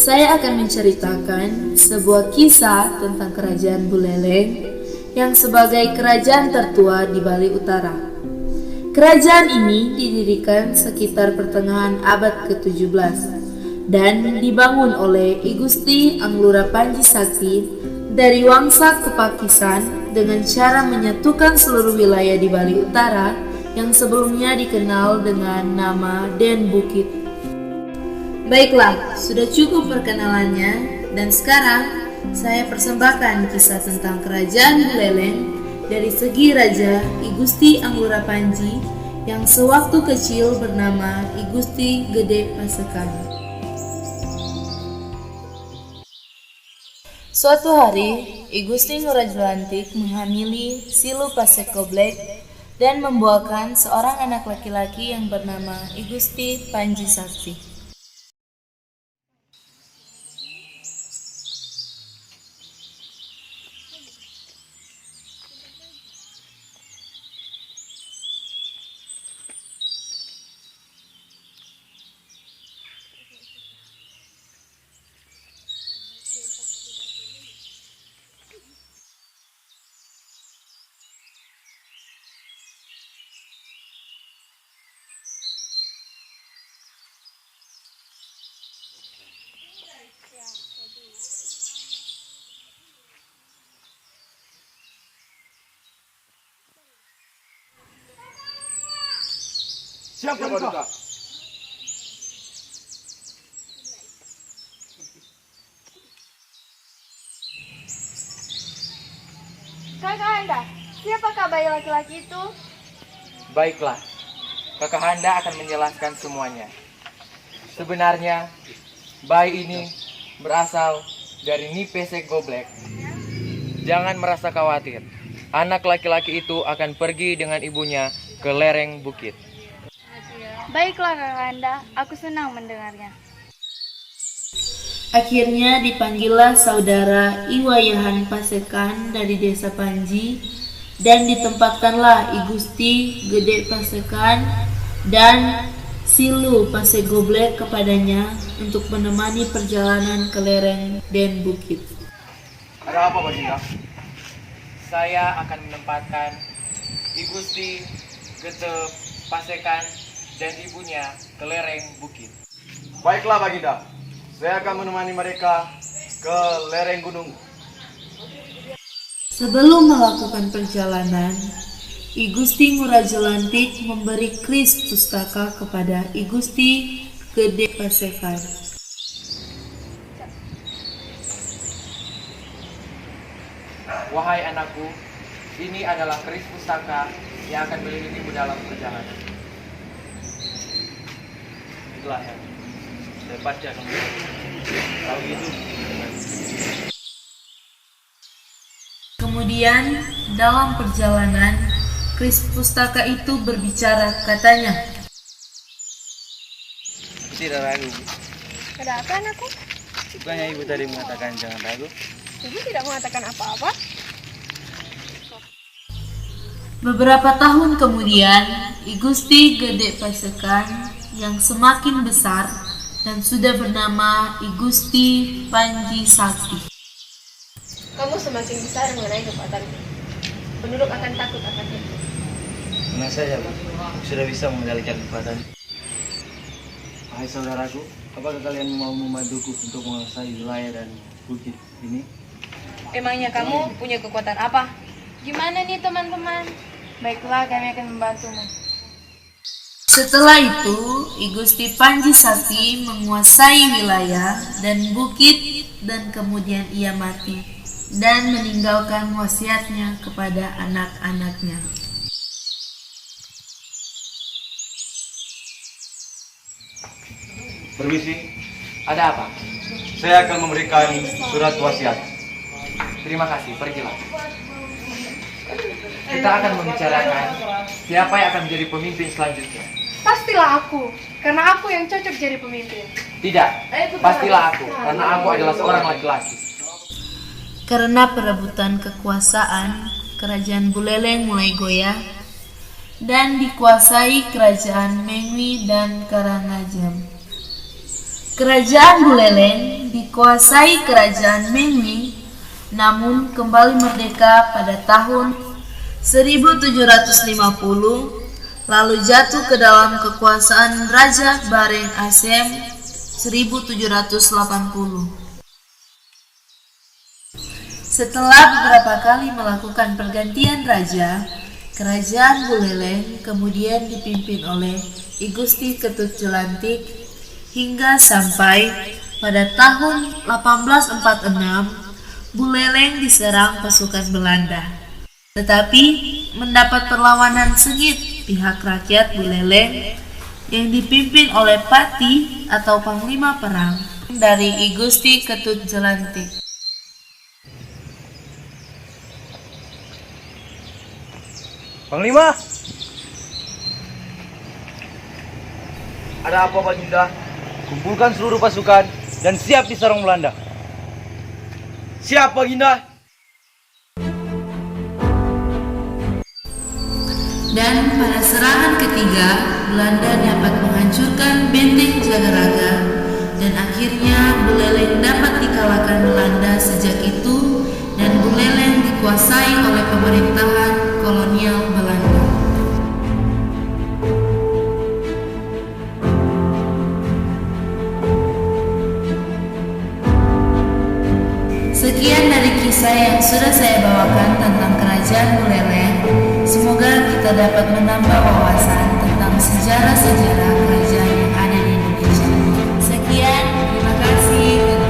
Saya akan menceritakan sebuah kisah tentang kerajaan Buleleng yang sebagai kerajaan tertua di Bali Utara. Kerajaan ini didirikan sekitar pertengahan abad ke-17 dan dibangun oleh I Gusti Anglura Panji Sakti dari Wangsa Kepakisan dengan cara menyatukan seluruh wilayah di Bali Utara yang sebelumnya dikenal dengan nama Den Bukit. Baiklah, sudah cukup perkenalannya dan sekarang saya persembahkan kisah tentang kerajaan Buleleng dari segi Raja I Gusti Anglura Panji yang sewaktu kecil bernama I Gusti Gede Pasekan. Suatu hari, I Gusti Ngurah menghamili Silu Pasek Goblek dan membuahkan seorang anak laki-laki yang bernama I Gusti Panji Sakti. Siapa kau? Kakak, siapakah bayi laki-laki itu? Baiklah, kakak Anda akan menjelaskan semuanya. Sebenarnya, bayi ini berasal dari Nipesek Goblek. Jangan merasa khawatir, anak laki-laki itu akan pergi dengan ibunya ke lereng bukit. Baiklah Kakanda, aku senang mendengarnya. Akhirnya dipanggillah saudara Iwayahan Pasekan dari desa Panji dan ditempatkanlah I Gusti Gede Pasekan dan Silu Pasek Goblek kepadanya untuk menemani perjalanan ke lereng Den Bukit. Ada apa, Baginda? Saya akan menempatkan I Gusti Gede Pasekan dan ibunya ke lereng bukit. Baiklah, Baginda. Saya akan menemani mereka ke lereng gunung. Sebelum melakukan perjalanan, I Gusti Ngurah Jelantik memberi kris pustaka kepada I Gusti Gede Pasekan. Wahai anakku, ini adalah keris pustaka yang akan melindungimu dalam perjalanan. Itulah ya. Saya baca kamu. Tahu itu. Kemudian dalam perjalanan, kris pustaka itu berbicara, katanya, Tidak ragu. Ada apa anakku? Bukannya ibu tadi mengatakan jangan ragu? Ibu tidak mengatakan apa-apa. Beberapa tahun kemudian, I Gusti Gede Pasekan yang semakin besar dan sudah bernama I Gusti Panji Sakti. Kamu semakin besar mengenai kekuatanmu. Penduduk akan takut akan itu. Tenang saja, Bu. Sudah bisa mengendalikan kekuatan. Hai saudaraku, apakah kalian mau membantuku untuk menguasai wilayah dan bukit ini? Emangnya kamu punya kekuatan apa? Gimana nih teman-teman? Baiklah, kami akan membantumu. Setelah itu, I Gusti Panji Sakti menguasai wilayah dan bukit dan kemudian ia mati dan meninggalkan wasiatnya kepada anak-anaknya. Permisi, ada apa? Saya akan memberikan surat wasiat. Terima kasih, pergilah. Kita akan membicarakan siapa yang akan menjadi pemimpin selanjutnya. Pastilah aku, karena aku yang cocok jadi pemimpin. Tidak, pastilah aku, karena aku adalah seorang laki-laki. Karena perebutan kekuasaan, kerajaan Buleleng mulai goyah dan dikuasai kerajaan Mengwi dan Karangajem. Kerajaan Buleleng dikuasai Kerajaan Mengwi, namun kembali merdeka pada tahun 1750, lalu jatuh ke dalam kekuasaan Raja Bareng Asem 1780. Setelah beberapa kali melakukan pergantian raja, Kerajaan Buleleng kemudian dipimpin oleh I Gusti Ketut Jelantik hingga sampai pada tahun 1846 Buleleng diserang pasukan Belanda. Tetapi mendapat perlawanan sengit pihak rakyat Buleleng yang dipimpin oleh Pati atau Panglima Perang dari I Gusti Ketut Jelantik. Panglima, ada apa Baginda? Kumpulkan seluruh pasukan dan siap diserang Belanda. Siap Baginda. Dan pada serangan ketiga, Belanda dapat menghancurkan benteng Jagaraga dan akhirnya Buleleng dapat dikalahkan Belanda. Sejak itu dan Buleleng dikuasai oleh pemerintahan kolonial Belanda. Sekian dari kisah yang sudah saya bawakan tentang Kerajaan Buleleng. Semoga kita dapat menambah wawasan tentang sejarah-sejarah kerajaan yang ada di Indonesia. Sekian, terima kasih. Terima.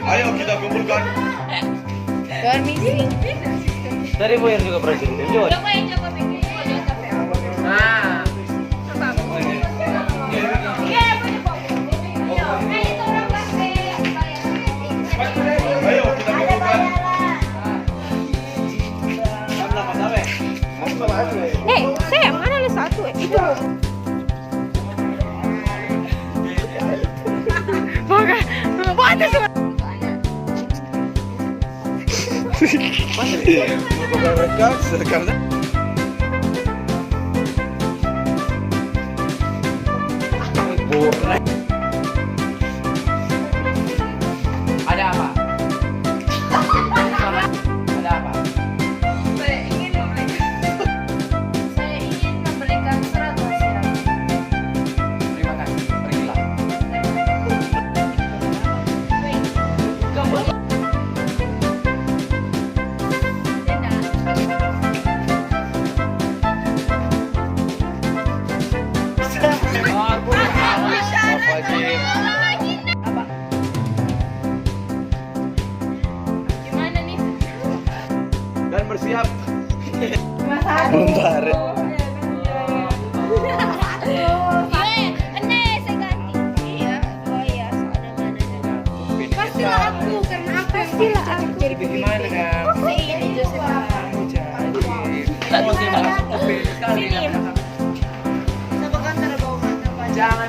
Ayo kita kumpulkan. Permisi. Dari Boyer juga prajurit. Lanjut. Nah, Ayo kita kumpulkan. Saya mana ada satu? Itu. Bukan semua. ada apa? Ada apa? Saya ingin memberikan surat wasiat. Terima kasih. Pergilah. Gimana nih? Dan bersiap. Bentar. Pastilah aku, karena aku yang pastilah aku. Jadi bagaimana kan? Ini Josefa. Jadi, sekali. Sama kantor bawa kantor. Jangan